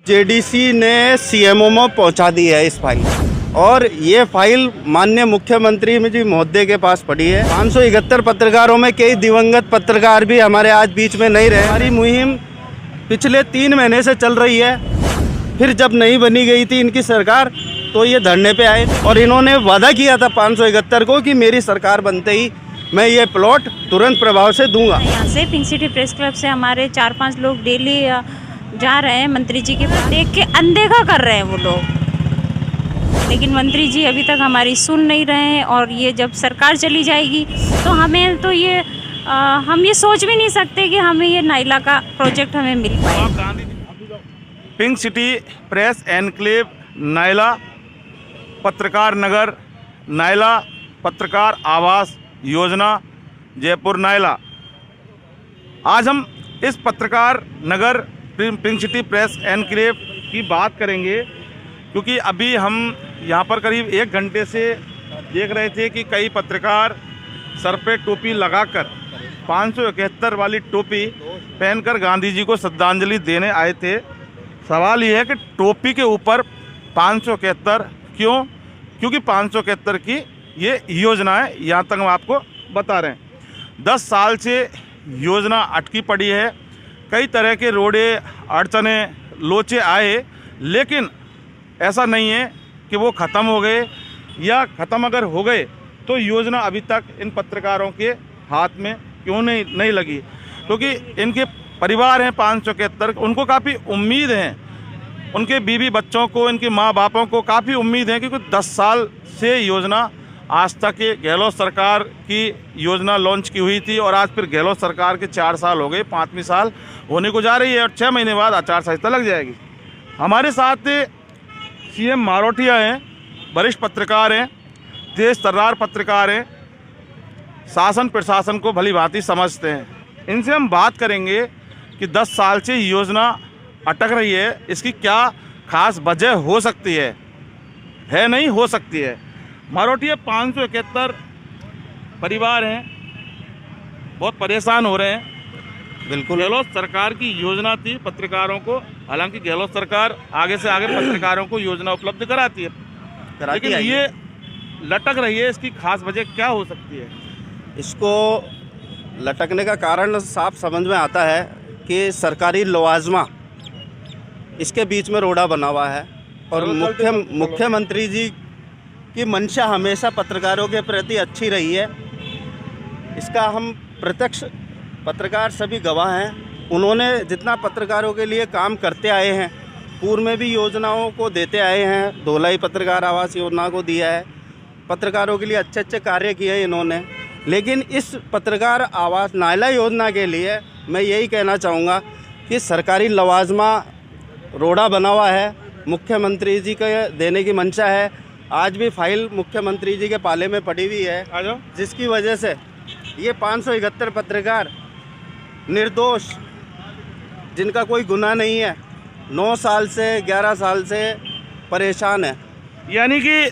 JDC ने CMO में पहुंचा दी है इस फाइल और ये फाइल माननीय मुख्यमंत्री जी महोदय के पास पड़ी है। 571 पत्रकारों में कई दिवंगत पत्रकार भी हमारे आज बीच में नहीं रहे। हमारी मुहिम पिछले 3 महीने से चल रही है। फिर जब नहीं बनी गई थी इनकी सरकार तो ये धरने पे आए और इन्होंने वादा किया था 571 को कि मेरी सरकार बनते ही मैं ये प्लॉट तुरंत प्रभाव से दूंगा। यहाँ से पिंक सिटी प्रेस क्लब से हमारे 4-5 लोग डेली जा रहे हैं। मंत्री जी के देख के अनदेखा कर रहे हैं वो लोग, लेकिन मंत्री जी अभी तक हमारी सुन नहीं रहे हैं। और ये जब सरकार चली जाएगी तो हमें तो ये हम ये सोच भी नहीं सकते कि हमें ये नाइला का प्रोजेक्ट हमें मिल पाए। Pink city press enclave Naila पत्रकार नगर, नाइला पत्रकार आवास योजना जयपुर नाइला। आज हम इस पत्रकार नगर पिंक सिटी प्रेस एनक्लेव की बात करेंगे क्योंकि अभी हम यहाँ पर करीब 1 घंटे से देख रहे थे कि कई पत्रकार सर पे टोपी लगाकर 571 वाली टोपी पहनकर गांधी जी को श्रद्धांजलि देने आए थे। सवाल ये है कि टोपी के ऊपर 571 क्यों? क्योंकि 571 की ये योजना है। यहाँ तक हम आपको बता रहे हैं 10 साल से योजना अटकी पड़ी है। कई तरह के रोड़े अड़चने लोचे आए, लेकिन ऐसा नहीं है कि वो ख़त्म हो गए या ख़त्म अगर हो गए तो योजना अभी तक इन पत्रकारों के हाथ में क्यों नहीं लगी? क्योंकि इनके परिवार हैं 571, उनको काफ़ी उम्मीद है, उनके बीवी बच्चों को, इनके माँ बापों को काफ़ी उम्मीद है क्योंकि 10 साल से योजना आज तक गहलोत सरकार की योजना लॉन्च की हुई थी और आज फिर गहलोत सरकार के 4 साल हो गए, 5वीं साल होने को जा रही है और 6 महीने बाद आचार संहिता लग जाएगी। हमारे साथ सीएम मारोटिया हैं, वरिष्ठ पत्रकार हैं, तेज तर्रार पत्रकार हैं, शासन प्रशासन को भली भांति समझते हैं। इनसे हम बात करेंगे कि 10 साल से योजना अटक रही है, इसकी क्या खास वजह हो सकती है नहीं हो सकती है। मारोटिया 571 परिवार हैं, बहुत परेशान हो रहे हैं। बिल्कुल गहलोत सरकार की योजना थी पत्रकारों को, हालांकि गहलोत सरकार आगे से आगे पत्रकारों को योजना उपलब्ध कराती है, लेकिन ये लटक रही है। इसकी खास वजह क्या हो सकती है? इसको लटकने का कारण साफ समझ में आता है कि सरकारी लवाजमा इसके बीच में रोड़ा बना हुआ है और मुख्यमंत्री जी की मंशा हमेशा पत्रकारों के प्रति अच्छी रही है। इसका हम प्रत्यक्ष पत्रकार सभी गवाह हैं। उन्होंने जितना पत्रकारों के लिए काम करते आए हैं, पूर्व में भी योजनाओं को देते आए हैं, धोलाई पत्रकार आवास योजना को दिया है, पत्रकारों के लिए अच्छे अच्छे कार्य किए हैं इन्होंने। लेकिन इस पत्रकार आवास नाइला योजना के लिए मैं यही कहना चाहूँगा कि सरकारी लवाजमा रोड़ा बना हुआ है, मुख्यमंत्री जी को देने की मंशा है। आज भी फाइल मुख्यमंत्री जी के पाले में पड़ी हुई है, जिसकी वजह से ये 571 पत्रकार निर्दोष, जिनका कोई गुनाह नहीं है, 9 साल से 11 साल से परेशान है। यानी कि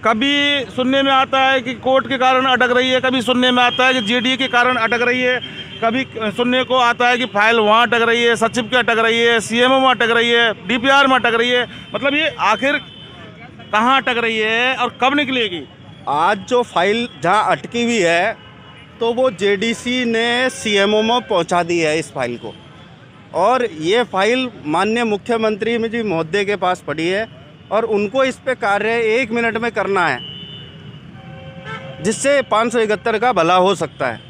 कभी सुनने में आता है कि कोर्ट के कारण अटक रही है, कभी सुनने में आता है कि जेडीए के कारण अटक रही है, कभी सुनने को आता है कि फाइल वहाँ अटक रही है, सचिव के अटक रही है, सीएमओ में अटक रही है, डीपीआर में अटक रही है। मतलब ये आखिर कहाँ अटक रही है और कब निकलेगी? आज जो फाइल जहाँ अटकी हुई है तो वो जेडीसी ने सीएमओ में पहुँचा दी है इस फाइल को और ये फाइल माननीय मुख्यमंत्री जी महोदय के पास पड़ी है और उनको इस पे कार्य 1 मिनट में करना है, जिससे 571 का भला हो सकता है।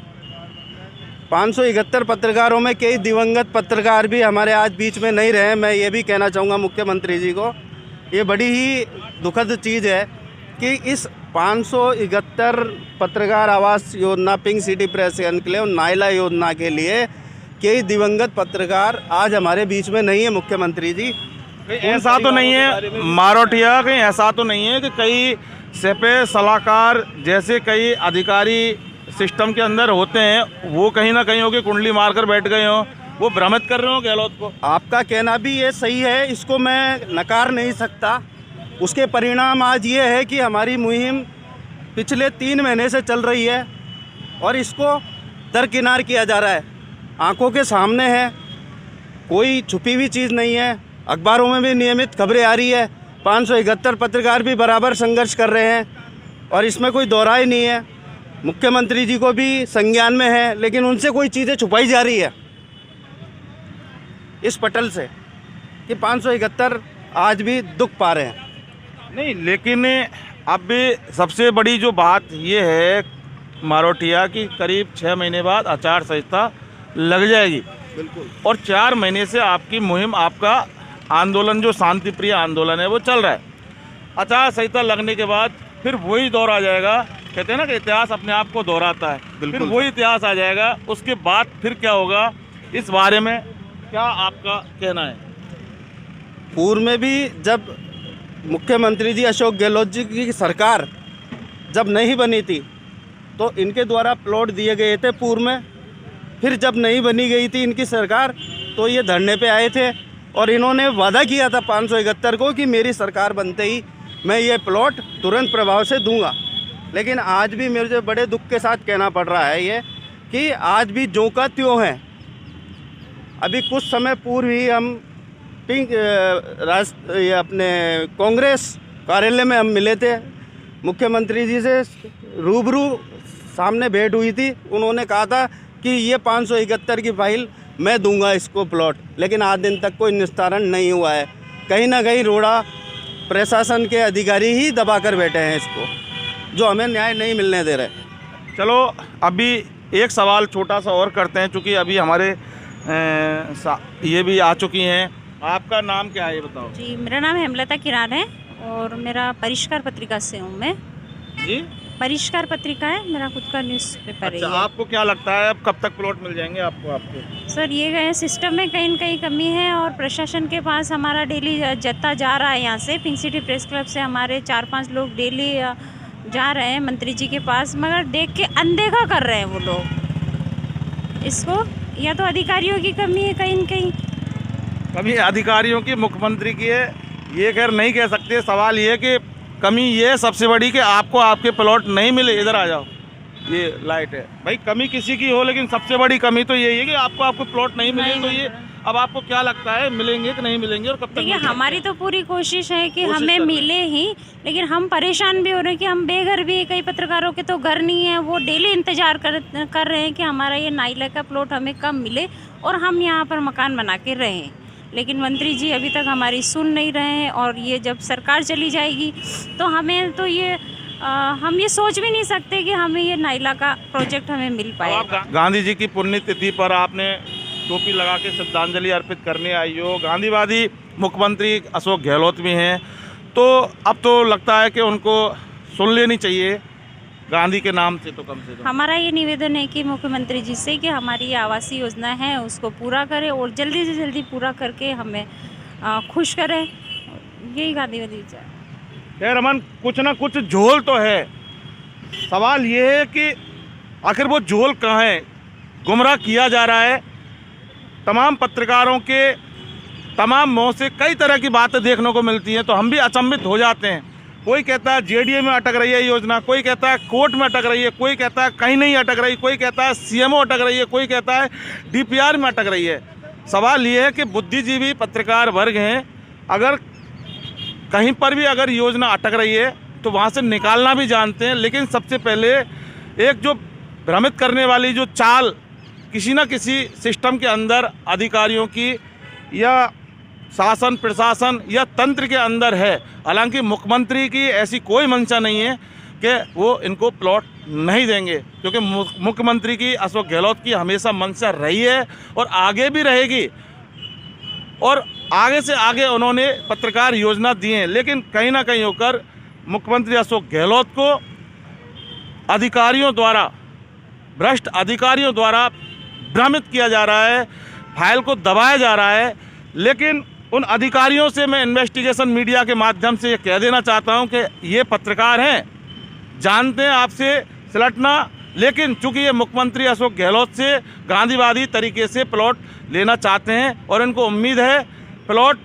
571 पत्रकारों में कई दिवंगत पत्रकार भी हमारे आज बीच में नहीं रहे। मैं ये भी कहना चाहूँगा मुख्यमंत्री जी को, ये बड़ी ही दुखद चीज़ है कि इस 571 पत्रकार Awas Yojana pink city press enclave Naila योजना के लिए कई दिवंगत पत्रकार आज हमारे बीच में नहीं है। मुख्यमंत्री जी, ऐसा तो नहीं है मारोटिया, कहीं ऐसा तो नहीं है कि कई सेपे सलाहकार जैसे कई अधिकारी सिस्टम के अंदर होते हैं, वो कहीं ना कहीं होकर कुंडली मारकर बैठ गए हों, वो भ्रमित कर रहे हो गहलोत को? आपका कहना भी ये सही है, इसको मैं नकार नहीं सकता। उसके परिणाम आज ये है कि हमारी मुहिम पिछले 3 महीने से चल रही है और इसको दरकिनार किया जा रहा है, आंखों के सामने है, कोई छुपी हुई चीज़ नहीं है। अखबारों में भी नियमित खबरें आ रही है। 571 पत्रकार भी बराबर संघर्ष कर रहे हैं और इसमें कोई दोहराई नहीं है। मुख्यमंत्री जी को भी संज्ञान में है, लेकिन उनसे कोई चीज़ें छुपाई जा रही है इस पटल से कि 571 आज भी दुख पा रहे हैं। नहीं, लेकिन अब भी सबसे बड़ी जो बात ये है मारोटिया की करीब 6 महीने बाद आचार संहिता लग जाएगी। बिल्कुल। और 4 महीने से आपकी मुहिम, आपका आंदोलन जो शांति प्रिय आंदोलन है वो चल रहा है। आचार संहिता लगने के बाद फिर वही दौर आ जाएगा। कहते हैं ना कि इतिहास अपने आप को दोहराता है, फिर वही इतिहास आ जाएगा। उसके बाद फिर क्या होगा, इस बारे में क्या आपका कहना है? पूर्व में भी जब मुख्यमंत्री जी अशोक गहलोत जी की सरकार जब नहीं बनी थी तो इनके द्वारा प्लॉट दिए गए थे पूर्व में। फिर जब नहीं बनी गई थी इनकी सरकार तो ये धरने पे आए थे और इन्होंने वादा किया था 571 को कि मेरी सरकार बनते ही मैं ये प्लॉट तुरंत प्रभाव से दूंगा। लेकिन आज भी मुझे बड़े दुख के साथ कहना पड़ रहा है ये कि आज भी ज्यों का त्यों है। अभी कुछ समय पूर्व ही हम ये अपने कांग्रेस कार्यालय में हम मिले थे, मुख्यमंत्री जी से रूबरू सामने भेंट हुई थी। उन्होंने कहा था कि ये 571 की फाइल मैं दूंगा इसको प्लॉट, लेकिन आज दिन तक कोई निस्तारण नहीं हुआ है। कहीं ना कहीं रोड़ा प्रशासन के अधिकारी ही दबा कर बैठे हैं इसको, जो हमें न्याय नहीं मिलने दे रहे। चलो अभी एक सवाल छोटा सा और करते हैं, चूँकि अभी हमारे ये भी आ चुकी हैं। आपका नाम क्या है ये बताओ? जी, मेरा नाम हेमलता किरार है और मेरा परिष्कार पत्रिका से हूँ मैं। जी, परिष्कार पत्रिका है मेरा खुद का न्यूज़पेपर है। अच्छा, आपको क्या लगता है अब कब तक प्लॉट मिल जाएंगे आपको? आपके सर, ये गए सिस्टम में कहीं न कहीं कमी है और प्रशासन के पास हमारा डेली जत्था जा रहा है। यहाँ से पिंक सिटी प्रेस क्लब से हमारे 4-5 लोग डेली जा रहे हैं मंत्री जी के पास, मगर देख के अनदेखा कर रहे हैं वो लोग इसको। या तो अधिकारियों की कमी है कहीं न कहीं। कमी अधिकारियों की, मुख्यमंत्री की है ये खैर नहीं कह सकते। सवाल ये है कि कमी ये सबसे बड़ी कि आपको आपके प्लॉट नहीं मिले। इधर आ जाओ, ये लाइट है भाई। कमी किसी की हो, लेकिन सबसे बड़ी कमी तो यही है कि आपको प्लॉट नहीं मिले। तो ये अब आपको क्या लगता है, मिलेंगे कि नहीं मिलेंगे और कब तक? देखिए, हमारी तो पूरी कोशिश है कि हमें मिले ही, लेकिन हम परेशान भी हो रहे हैं कि हम बेघर भी। कई पत्रकारों के तो घर नहीं है, वो डेली इंतजार कर रहे हैं कि हमारा ये नाइला का प्लॉट हमें कब मिले और हम यहाँ पर मकान बना के रहें। लेकिन मंत्री जी अभी तक हमारी सुन नहीं रहे हैं और ये जब सरकार चली जाएगी तो हमें तो ये हम ये सोच भी नहीं सकते कि हमें ये नाइला का प्रोजेक्ट हमें मिल पाएगा। गांधी जी की पुण्यतिथि पर आपने टोपी लगा के श्रद्धांजलि अर्पित करने आई हो। गांधीवादी मुख्यमंत्री अशोक गहलोत भी हैं, तो अब तो लगता है कि उनको सुन लेनी चाहिए गांधी के नाम से। तो कम से कम हमारा ये निवेदन है कि मुख्यमंत्री जी से कि हमारी ये आवासीय योजना है उसको पूरा करें और जल्दी से जल्दी पूरा करके हमें खुश करें। यही गांधीवादी विचार। खैर अमन, कुछ ना कुछ झोल तो है। सवाल ये है कि आखिर वो झोल कहाँ है? गुमराह किया जा रहा है। तमाम पत्रकारों के तमाम मुँह से कई तरह की बातें देखने को मिलती हैं, तो हम भी अचंभित हो जाते हैं। कोई कहता है जेडीए में अटक रही है योजना, कोई कहता है कोर्ट में अटक रही है, कोई कहता है कहीं नहीं अटक रही, कोई कहता है सीएमओ अटक रही है, कोई कहता है डीपीआर में अटक रही है। सवाल ये है कि बुद्धिजीवी पत्रकार वर्ग हैं, अगर कहीं पर भी अगर योजना अटक रही है तो वहाँ से निकालना भी जानते हैं। लेकिन सबसे पहले एक जो भ्रमित करने वाली जो चाल किसी न किसी सिस्टम के अंदर अधिकारियों की या शासन प्रशासन या तंत्र के अंदर है। हालांकि मुख्यमंत्री की ऐसी कोई मंशा नहीं है कि वो इनको प्लॉट नहीं देंगे, क्योंकि मुख्यमंत्री की अशोक गहलोत की हमेशा मंशा रही है और आगे भी रहेगी। और आगे से आगे उन्होंने पत्रकार योजना दी है, लेकिन कहीं ना कहीं होकर मुख्यमंत्री अशोक गहलोत को अधिकारियों द्वारा, भ्रष्ट अधिकारियों द्वारा भ्रमित किया जा रहा है, फाइल को दबाया जा रहा है। लेकिन उन अधिकारियों से मैं इन्वेस्टिगेशन मीडिया के माध्यम से ये कह देना चाहता हूं कि ये पत्रकार हैं, जानते हैं आपसे सिलटना, लेकिन चूंकि ये मुख्यमंत्री अशोक गहलोत से गांधीवादी तरीके से प्लॉट लेना चाहते हैं और इनको उम्मीद है प्लॉट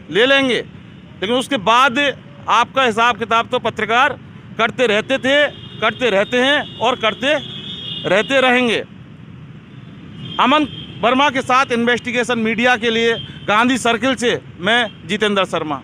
ले लेंगे। लेकिन उसके बाद आपका हिसाब किताब तो पत्रकार करते रहते थे, करते रहते हैं और करते रहते रहेंगे। अमन वर्मा के साथ इन्वेस्टिगेशन मीडिया के लिए गांधी सर्किल से मैं जितेंद्र शर्मा।